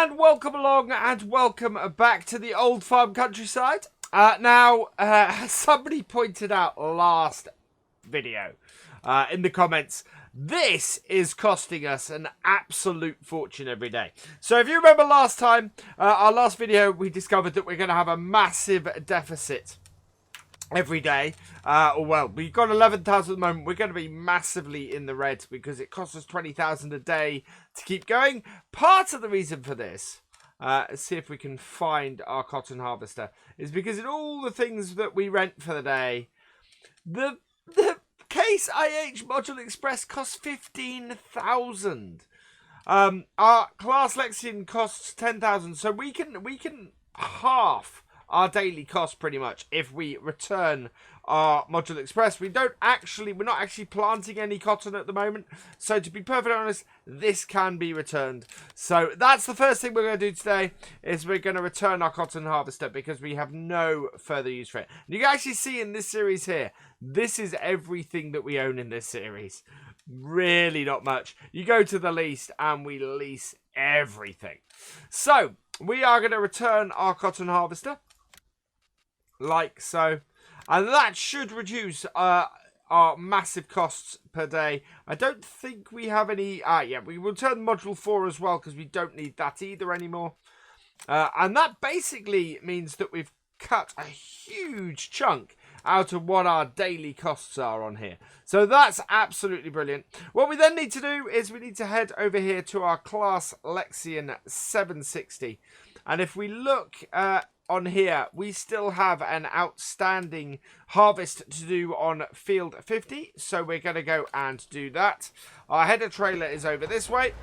and welcome along and welcome back to the old farm countryside. Somebody pointed out last video in the comments, this is costing us an absolute fortune every day. So if you remember last time, our last video, we discovered that we're going to have a massive deficit every day. We've got 11,000 at the moment. We're going to be massively in the red because it costs us 20,000 a day to keep going. Part of the reason for this, let's see if we can find our cotton harvester, is because in all the things that we rent for the day, the Case IH Module Express costs 15,000. Our Class Lexian costs 10,000, so we can half our daily cost pretty much if we return our Module Express. We're not actually planting any cotton at the moment, so to be perfectly honest, this can be returned. So that's the first thing we're going to do today, is we're going to return our cotton harvester because we have no further use for it. And you can actually see in this series here, this is everything that we own in this series. Really not much. You go to the least and we lease everything. So we are going to return our cotton harvester like so, and that should reduce our massive costs per day. I don't think we have any. We will turn module 4 as well because we don't need that either anymore. And that basically means that we've cut a huge chunk out of what our daily costs are on here. So that's absolutely brilliant. What we then need to do is we need to head over here to our Class Lexian 760. And if we look on here, we still have an outstanding harvest to do on field 50. So we're going to go and do that. Our header trailer is over this way.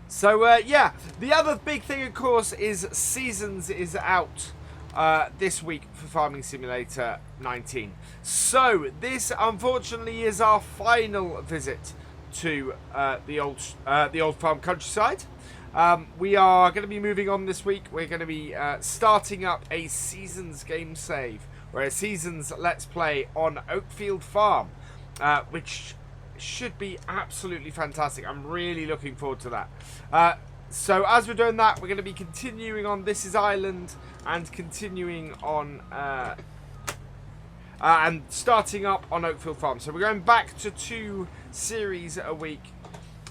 So, the other big thing, of course, is Seasons is out this week for Farming Simulator 19. So, this, unfortunately, is our final visit to the old farm countryside. We are going to be moving on this week. We're going to be starting up a Seasons game save, or a Seasons Let's Play on Oakfield Farm, which should be absolutely fantastic. I'm really looking forward to that. So as we're doing that, we're going to be continuing on This Is Island and continuing on and starting up on Oakfield Farm. So we're going back to 2 series a week.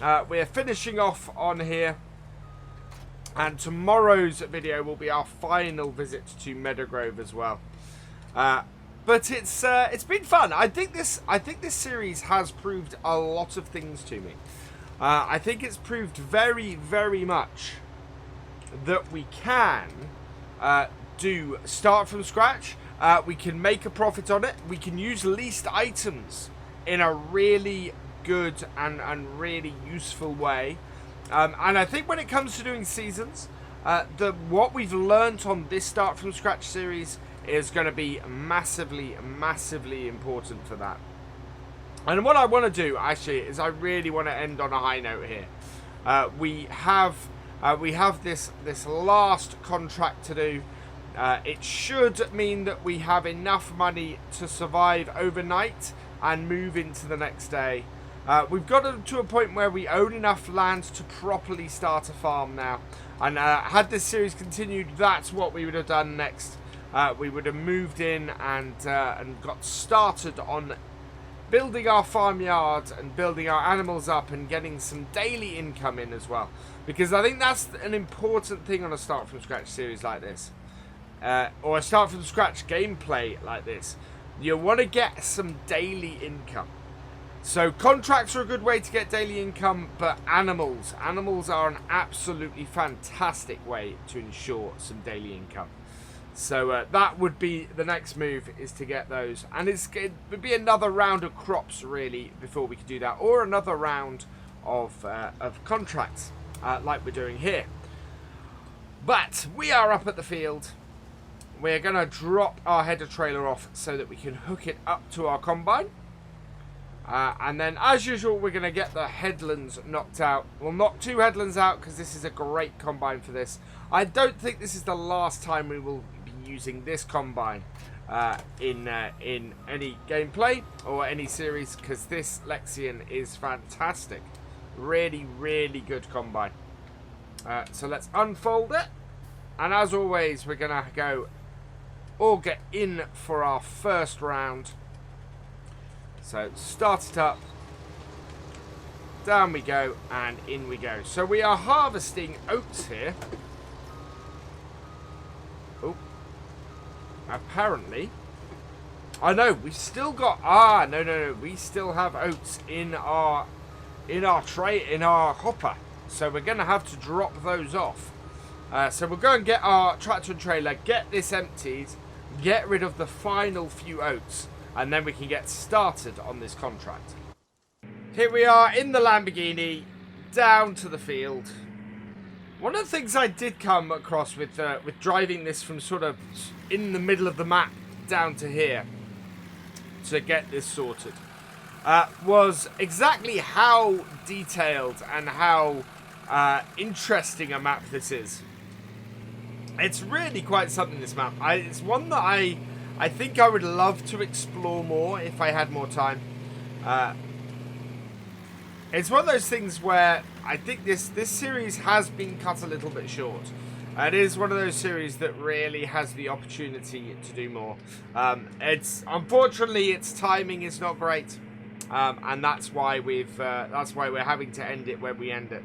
We're finishing off on here, and tomorrow's video will be our final visit to Meadowgrove as well. But it's been fun. I think this series has proved a lot of things to me. I think it's proved very, very much that we can start from scratch. We can make a profit on it. We can use leased items in a really good and really useful way. And I think when it comes to doing seasons, what we've learnt on this Start From Scratch series is going to be massively, massively important for that. And what I want to do, actually, is I really want to end on a high note here. We have this last contract to do. It should mean that we have enough money to survive overnight and move into the next day. We've got to a point where we own enough land to properly start a farm now. And had this series continued, that's what we would have done next. We would have moved in and got started on building our farmyard and building our animals up and getting some daily income in as well. Because I think that's an important thing on a Start From Scratch series like this. Or a Start From Scratch gameplay like this. You want to get some daily income. So contracts are a good way to get daily income, but animals are an absolutely fantastic way to ensure some daily income. So that would be the next move, is to get those. And it would be another round of crops, really, before we could do that. Or another round of contracts, like we're doing here. But we are up at the field. We're going to drop our header trailer off so that we can hook it up to our combine. And then, as usual, we're going to get the headlands knocked out. We'll knock 2 headlands out because this is a great combine for this. I don't think this is the last time we will be using this combine in any gameplay or any series, because this Lexian is fantastic. Really, really good combine. So let's unfold it. And as always, we're going to go all get in for our first round. So start it up. Down we go, and in we go. So we are harvesting oats here. Oh. Apparently. Oh no, we've still got... no. We still have oats in our tray, in our hopper. So we're going to have to drop those off. So we'll go and get our tractor and trailer, get this emptied, get rid of the final few oats, and then we can get started on this contract. Here we are in the Lamborghini, down to the field. One of the things I did come across with driving this from sort of in the middle of the map down to here to get this sorted was exactly how detailed and how interesting a map this is. It's really quite something, this map. It's one that I think I would love to explore more if I had more time. It's one of those things where I think this series has been cut a little bit short. It is one of those series that really has the opportunity to do more. Unfortunately, its timing is not great, and that's why we're having to end it where we end it.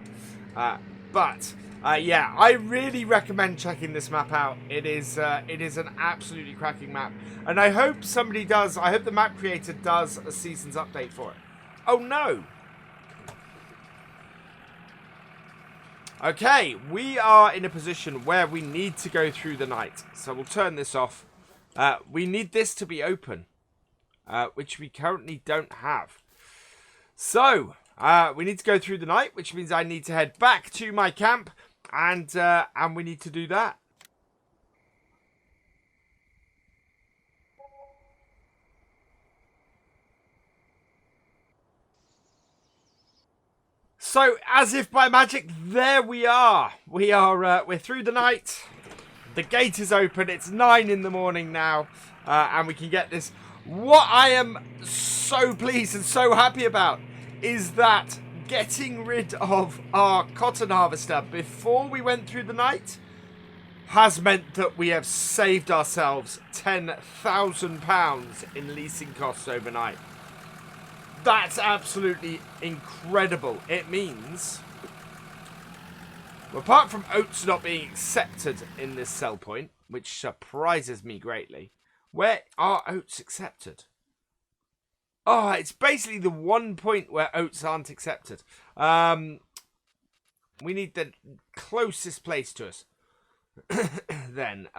Yeah, I really recommend checking this map out. It is an absolutely cracking map, and I hope somebody does. I hope the map creator does a season's update for it. Oh no. Okay, we are in a position where we need to go through the night. So we'll turn this off. We need this to be open, which we currently don't have. So, we need to go through the night, which means I need to head back to my camp, and we need to do that. So, as if by magic, there we are. We're through the night. The gate is open. It's 9 in the morning now, and we can get this. What I am so pleased and so happy about is that getting rid of our cotton harvester before we went through the night has meant that we have saved ourselves £10,000 in leasing costs overnight. That's absolutely incredible. It means, apart from oats not being accepted in this sell point, which surprises me greatly, where are oats accepted? Oh, it's basically the one point where oats aren't accepted. We need the closest place to us. Then,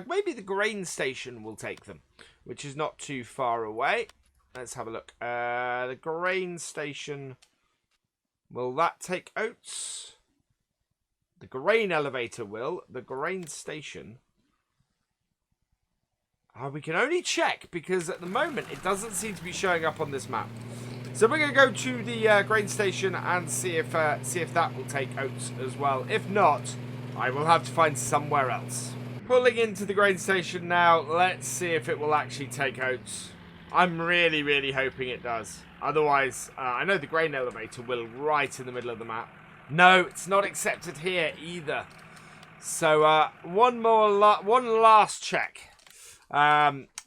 maybe the grain station will take them, which is not too far away. Let's have a look. The grain station. Will that take oats? The grain elevator will. The grain station. We can only check because at the moment it doesn't seem to be showing up on this map. So we're going to go to the grain station and see if that will take oats as well. If not, I will have to find somewhere else. Pulling into the grain station now. Let's see if it will actually take oats. I'm really, really hoping it does. Otherwise, I know the grain elevator will right in the middle of the map. No, it's not accepted here either. So one last check.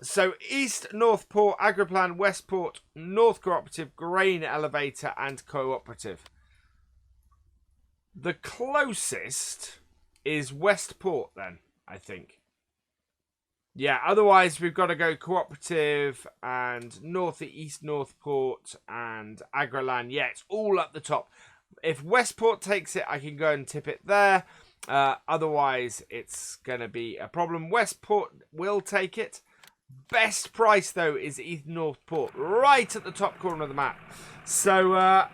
So East Northport, Agriplan, Westport, North Cooperative, Grain Elevator, and Cooperative. The closest is Westport then, I think. Yeah, otherwise we've got to go Cooperative and East Northport and Agriplan. Yeah, it's all up the top. If Westport takes it, I can go and tip it there. Otherwise, it's going to be a problem. Westport will take it. Best price, though, is East Northport, right at the top corner of the map. So,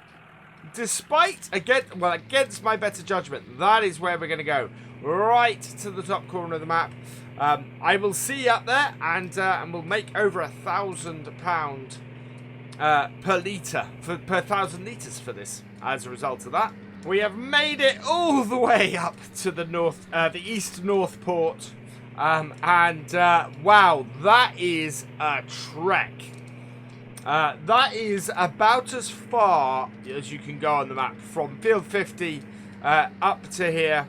despite, against my better judgment, that is where we're going to go. Right to the top corner of the map. I will see you up there, and we'll make over £1,000 per litre, per 1,000 litres for this, as a result of that. We have made it all the way up to the East Northport, wow, that is a trek. That is about as far as you can go on the map from Field 50 up to here.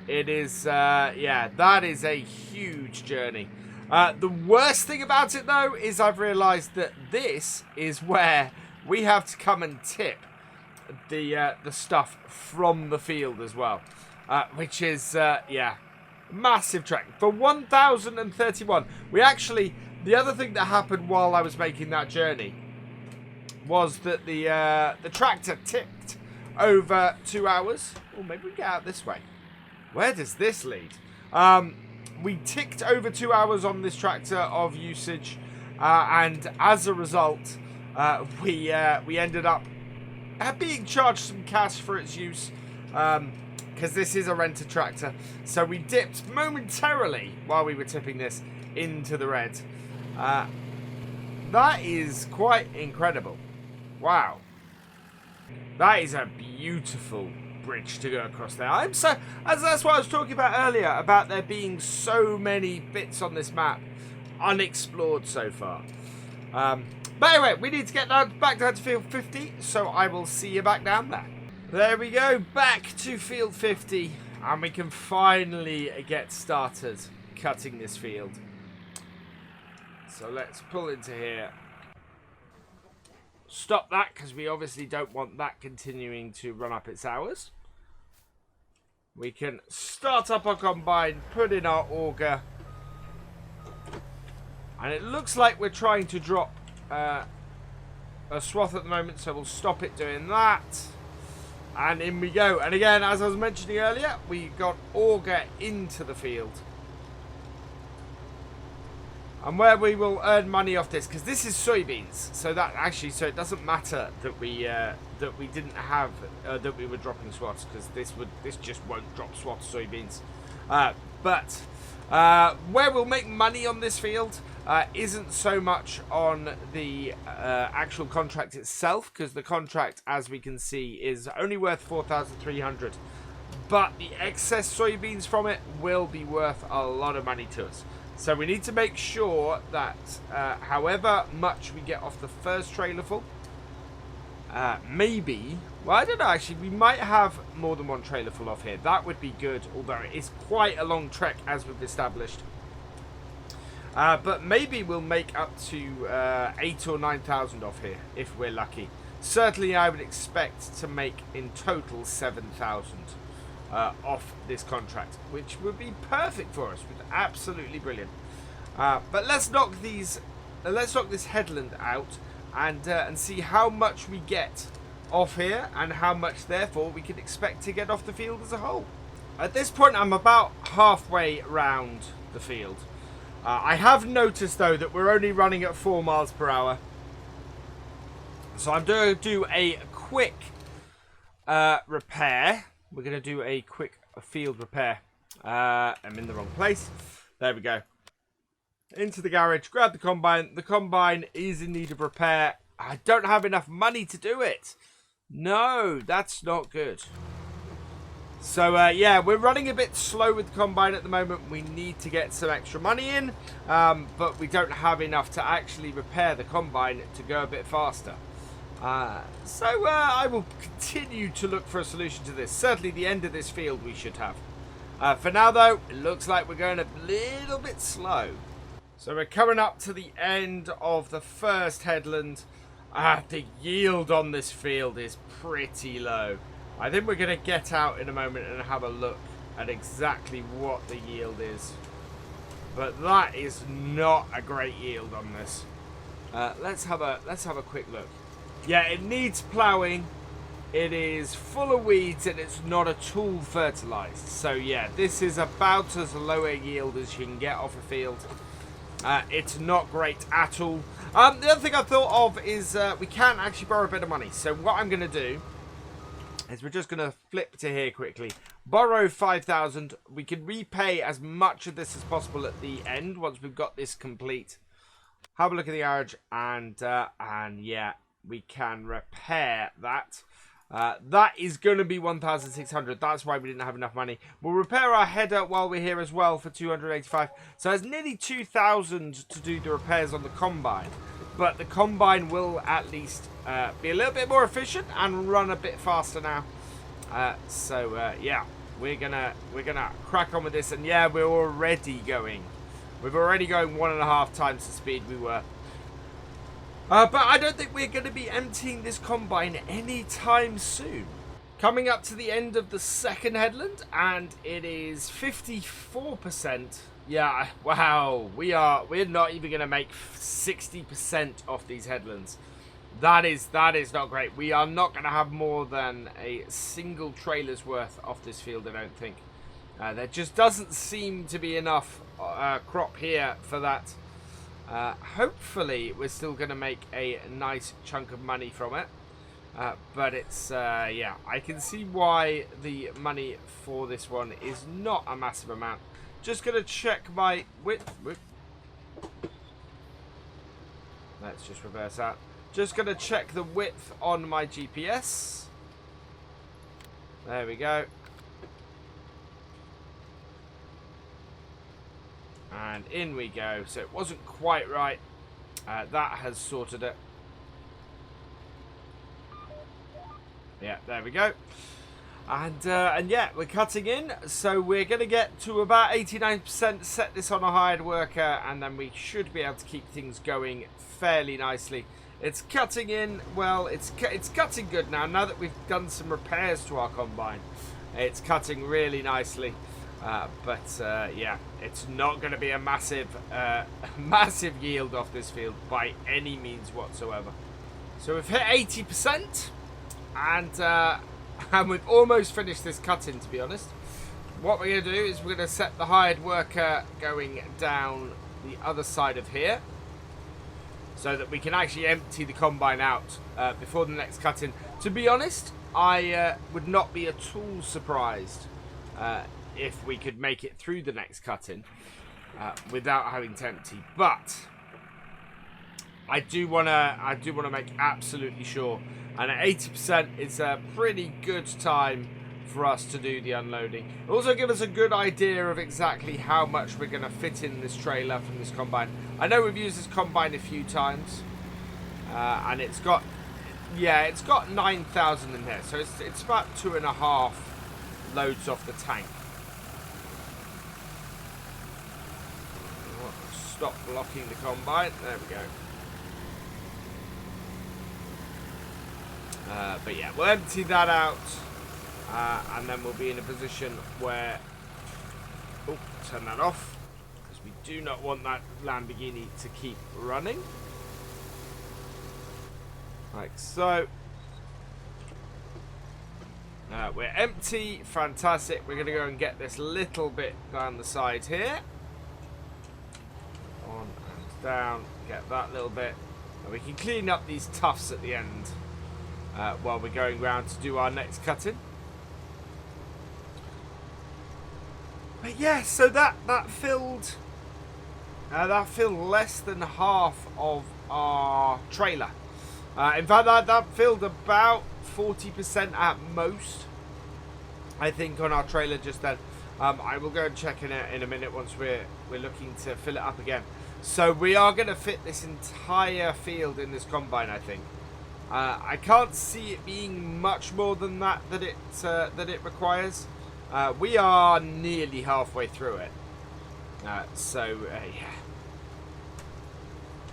It is, yeah, that is a huge journey. The worst thing about it, though, is I've realised that this is where we have to come and tip the stuff from the field as well. Which is, yeah, massive trek. For 1,031, we actually, the other thing that happened while I was making that journey was that the tractor tipped over 2 hours. Or maybe we get out this way. Where does this lead? We ticked over 2 hours on this tractor of usage, and as a result, we ended up being charged some cash for its use, because this is a rented tractor. So we dipped momentarily while we were tipping this into the red. That is quite incredible. Wow. That is a beautiful bridge to go across there. That's what I was talking about earlier, about there being so many bits on this map unexplored so far. But anyway, we need to get back down to field 50, so I will see you back down there. There we go, back to field 50, and we can finally get started cutting this field. So let's pull into here. Stop that, because we obviously don't want that continuing to run up its hours. We can start up our combine, put in our auger. And it looks like we're trying to drop a swath at the moment, so we'll stop it doing that. And in we go. And again, as I was mentioning earlier, we got auger into the field. And where we will earn money off this, because this is soybeans, so that actually, so it doesn't matter that we didn't have that we were dropping swaths, because this just won't drop swaths soybeans. But where we'll make money on this field isn't so much on the actual contract itself, because the contract, as we can see, is only worth 4,300. But the excess soybeans from it will be worth a lot of money to us. So we need to make sure that however much we get off the first trailer full, maybe, well, I don't know, actually, we might have more than one trailer full off here. That would be good, although it is quite a long trek, as we've established. But maybe we'll make up to 8,000 or 9,000 off here, if we're lucky. Certainly, I would expect to make in total 7,000. Off this contract, which would be perfect for us, absolutely brilliant. But let's knock this headland out and see how much we get off here, and how much therefore we can expect to get off the field as a whole. At this point, I'm about halfway round the field. I have noticed though that we're only running at 4 miles per hour, so I'm going to do a quick repair. We're going to do a quick field repair. I'm in the wrong place. There we go. Into the garage, grab the combine. The combine is in need of repair. I don't have enough money to do it. No, that's not good. So, yeah, we're running a bit slow with the combine at the moment. We need to get some extra money in, but we don't have enough to actually repair the combine to go a bit faster. So I will continue to look for a solution to this. Certainly the end of this field we should have. For now though, it looks like we're going a little bit slow. So we're coming up to the end of the first headland. The yield on this field is pretty low. I think we're going to get out in a moment and have a look at exactly what the yield is. But that is not a great yield on this. Let's have a quick look. Yeah, it needs ploughing. It is full of weeds and it's not at all fertilized. So yeah, this is about as low a yield as you can get off a field. It's not great at all. The other thing I thought of is we can actually borrow a bit of money. So what I'm going to do is we're just going to flip to here quickly. Borrow 5,000. We can repay as much of this as possible at the end once we've got this complete. Have a look at the garage and yeah, we can repair that. That is going to be 1,600. That's why we didn't have enough money. We'll repair our header while we're here as well for 285. So there's nearly 2,000 to do the repairs on the combine. But the combine will at least be a little bit more efficient and run a bit faster now. Yeah, we're gonna crack on with this, and yeah, we're already going. We're already going 1.5 times the speed we were. But I don't think we're going to be emptying this combine anytime soon. Coming up to the end of the second headland, and it is 54%. Yeah, wow, we're not even going to make 60% off these headlands. That is not great. We are not going to have more than a single trailer's worth off this field, I don't think. There just doesn't seem to be enough crop here for that. Hopefully, we're still going to make a nice chunk of money from it. But it's, yeah, I can see why the money for this one is not a massive amount. Just going to check my width. Let's just reverse that. Just going to check the width on my GPS. There we go. And in we go. So it wasn't quite right. That has sorted it. Yeah, there we go. And yeah, we're cutting in. So we're going to get to about 89%, set this on a hired worker, and then we should be able to keep things going fairly nicely. It's cutting in, well, it's cutting good now. Now that we've done some repairs to our combine, it's cutting really nicely. Yeah, it's not going to be a massive yield off this field by any means whatsoever. So we've hit 80%, and we've almost finished this cut-in, to be honest. What we're going to do is we're going to set the hired worker going down the other side of here, so that we can actually empty the combine out before the next cut-in. To be honest, I would not be at all surprised if we could make it through the next cut-in without having to empty. But I do wanna make absolutely sure, and at 80% it's a pretty good time for us to do the unloading. It'll also give us a good idea of exactly how much we're going to fit in this trailer from this combine. I know we've used this combine a few times, and it's got 9,000 in here, so it's about 2.5 loads off the tank. Stop blocking the combine. There we go. But yeah, we'll empty that out. And then we'll be in a position where, oh, turn that off, because we do not want that Lamborghini to keep running. Like so. We're empty, fantastic. We're going to go and get this little bit down the side here. On and down, get that little bit. And we can clean up these tufts at the end while we're going round to do our next cut-in. But yeah, so that filled less than half of our trailer. In fact, that filled about 40% at most, I think, on our trailer just then. I will go and check in a minute once we're looking to fill it up again. So we are going to fit this entire field in this combine, I think. I can't see it being much more than that it requires. We are nearly halfway through it. Yeah.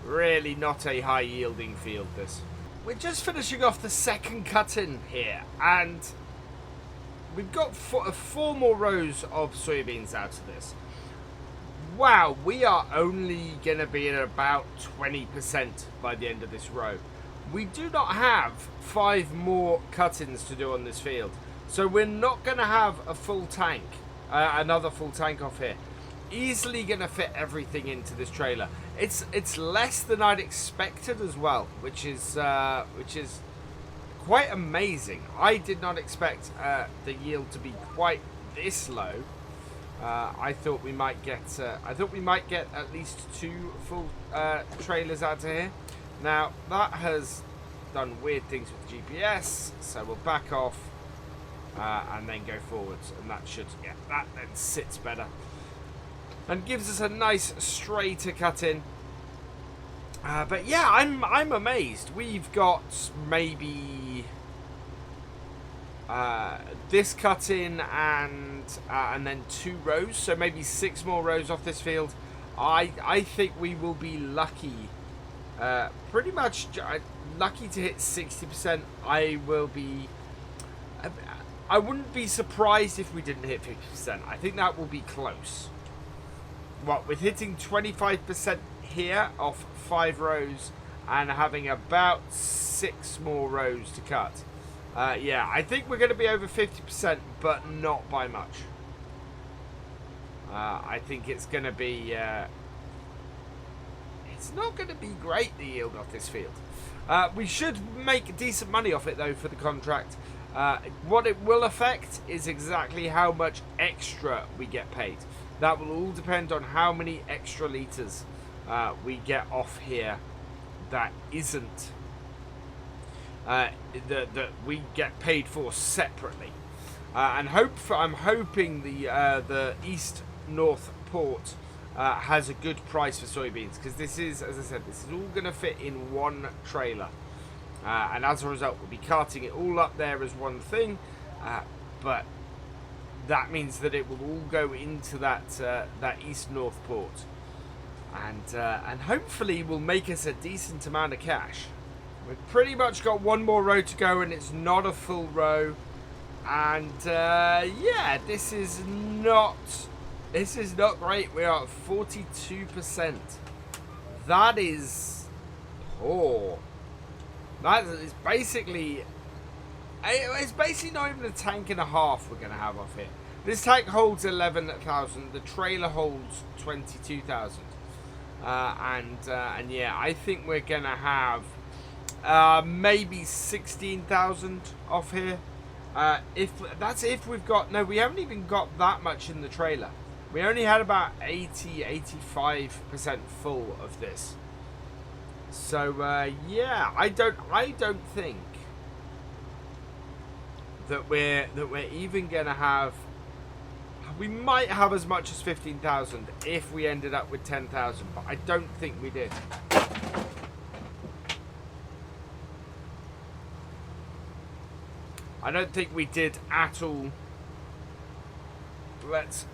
Really not a high yielding field, this. We're just finishing off the second cut-in here, and we've got four more rows of soybeans out of this. Wow, we are only going to be at about 20% by the end of this row. We do not have 5 more cut-ins to do on this field. So we're not going to have a full tank, another full tank off here. Easily going to fit everything into this trailer. It's less than I'd expected as well, which is quite amazing. I did not expect the yield to be quite this low. I thought we might get at least 2 full trailers out of here. Now that has done weird things with the GPS, so we'll back off. And then go forwards, and that should, yeah, that then sits better and gives us a nice straighter cut in. But yeah, I'm amazed. We've got maybe this cut in and then 2 rows, so maybe 6 more rows off this field. I think we will be lucky, pretty much lucky to hit 60%. I wouldn't be surprised if we didn't hit 50%. I think that will be close. What, with hitting 25% here off 5 rows and having about 6 more rows to cut. Yeah, I think we're going to be over 50%, but not by much. I think it's going to be... it's not going to be great, the yield off this field. We should make decent money off it, though, for the contract. What it will affect is exactly how much extra we get paid. That will all depend on how many extra litres we get off here that isn't... that we get paid for separately, and I'm hoping the East-North port has a good price for soybeans, because this is, as I said, this is all going to fit in one trailer, and as a result we'll be carting it all up there as one thing, but that means that it will all go into that East-North port, and hopefully will make us a decent amount of cash. We've pretty much got 1 more row to go, and it's not a full row. And yeah, this is not great. We are at 42%. That is poor. That is basically, it's basically not even a tank and a half we're going to have off here. This tank holds 11,000. The trailer holds 22,000. And yeah, I think we're going to have maybe 16,000 off here. If we've got, no, we haven't even got that much in the trailer. We only had about 85% full of this. So yeah, I don't think that we're even gonna have. We might have as much as 15,000 if we ended up with 10,000, but I don't think we did. I don't think we did at all. Let's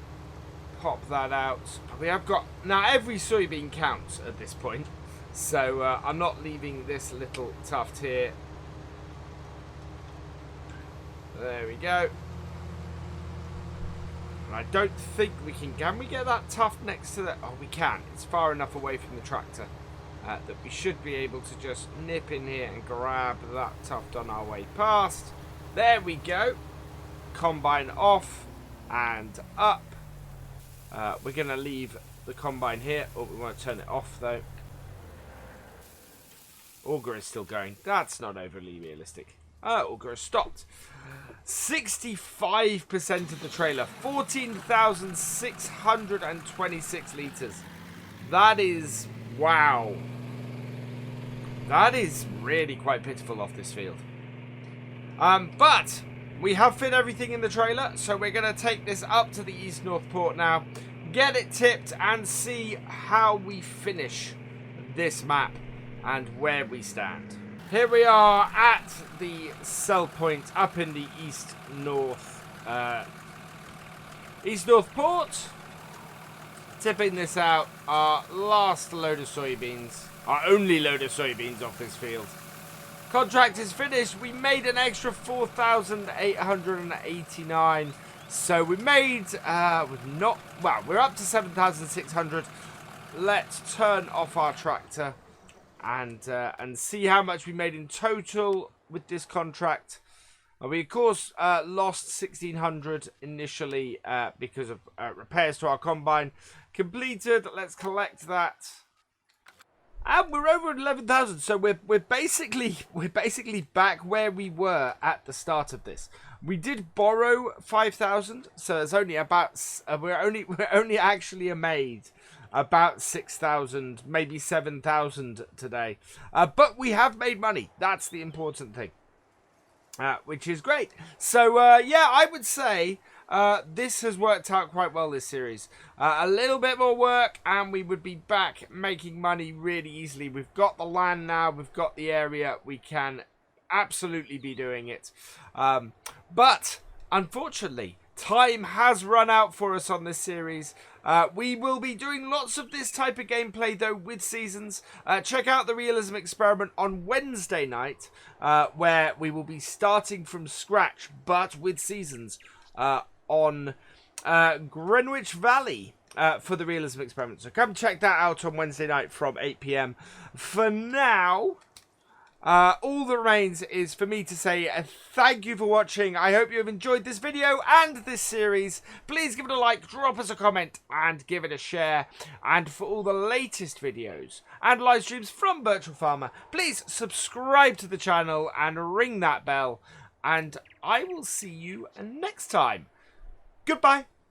pop that out. We have got... Now, every soybean counts at this point. So, I'm not leaving this little tuft here. There we go. And I don't think we can... Can we get that tuft next to the... Oh, we can. It's far enough away from the tractor that we should be able to just nip in here and grab that tuft on our way past. There we go. Combine off and up. We're going to leave the combine here. Oh, we want to turn it off though. Auger is still going. That's not overly realistic. Auger has stopped. 65% of the trailer. 14,626 litres. That is... Wow. That is really quite pitiful off this field. But we have fit everything in the trailer, so we're going to take this up to the East-North port now, get it tipped, and see how we finish this map and where we stand. Here we are at the sell point up in the East-North port. Tipping this out, our last load of soybeans, our only load of soybeans off this field. Contract is finished. We made an extra 4,889. So we made, we're up to 7,600. Let's turn off our tractor and see how much we made in total with this contract. We, of course, lost 1,600 initially because of repairs to our combine. Completed. Let's collect that. And we're over at 11,000, so we're basically back where we were at the start of this. We did borrow 5,000, so it's only about we're only actually made about 6,000, maybe 7,000 today. But we have made money. That's the important thing, which is great. So yeah, I would say this has worked out quite well, this series. A little bit more work and we would be back making money really easily. We've got the land now, we've got the area, we can absolutely be doing it. But unfortunately, time has run out for us on this series. We will be doing lots of this type of gameplay, though, with seasons. Check out the realism experiment on Wednesday night, where we will be starting from scratch, but with seasons, on Greenwich Valley. For the realism experiment. So come check that out on Wednesday night from 8 PM. For now, all that remains is for me to say thank you for watching. I hope you have enjoyed this video and this series. Please give it a like, drop us a comment, and give it a share. And for all the latest videos and live streams from Virtual Farmer, please subscribe to the channel and ring that bell. And I will see you next time. Goodbye.